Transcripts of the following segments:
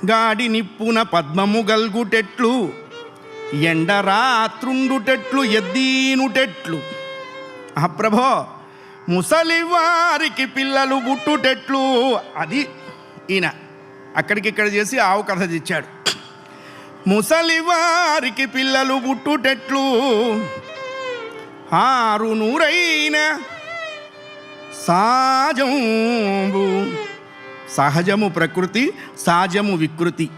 గాడి నిప్పున పద్మము గల్గుటెట్లు, ఎండరాత్రుండుటెట్లు, ఎద్దీనుటెట్లు. ప్రభో, ముసలివారికి పిల్లలు పుట్టుటెట్లు. అది ఈయన అక్కడికిక్కడ చేసి ఆవు కథ తెచ్చాడు. ముసలివారికి పిల్లలు పుట్టుటెట్లు, 600 సాజంబు. సహజము ప్రకృతి, సాజము వికృతి.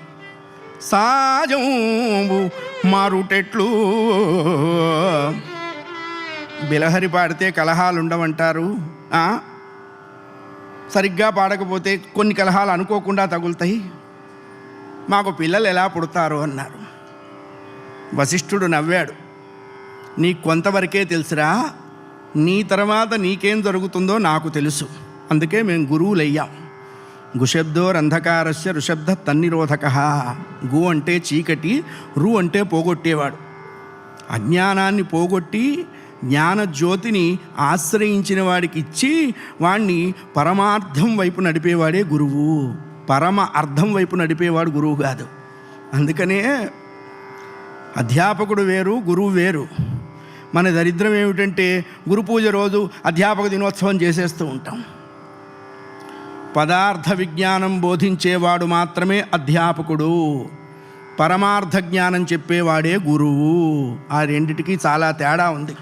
సాజంబు మారుటెట్లు. బిలహరి పాడితే కలహాలు ఉండవంటారు. సరిగ్గా పాడకపోతే కొన్ని కలహాలు అనుకోకుండా తగులుతాయి. మాకు పిల్లలు ఎలా పుడతారు అన్నారు. వశిష్ఠుడు నవ్వాడు. నీకు కొంతవరకే తెలుసురా, నీ తర్వాత నీకేం జరుగుతుందో నాకు తెలుసు. అందుకే మేము గురువులయ్యాం. గుశబ్దోరంధకారస్య ఋషబ్ద తన్నిరోధక. గు అంటే చీకటి, రు అంటే పోగొట్టేవాడు. అజ్ఞానాన్ని పోగొట్టి జ్ఞానజ్యోతిని ఆశ్రయించిన వాడికి ఇచ్చి వాణ్ణి పరమార్థం వైపు నడిపేవాడే గురువు. పరమ అర్థం వైపు నడిపేవాడు గురువు కాదు. అందుకనే అధ్యాపకుడు వేరు, గురువు వేరు. మన దరిద్రం ఏమిటంటే గురు పూజ రోజు అధ్యాపక దినోత్సవం చేసేస్తూ ఉంటాం. పదార్థ విజ్ఞానం బోధించేవాడు మాత్రమే అధ్యాపకుడు, పరమార్థ జ్ఞానం చెప్పేవాడే గురువు. ఆ రెండిటికి చాలా తేడా ఉంది.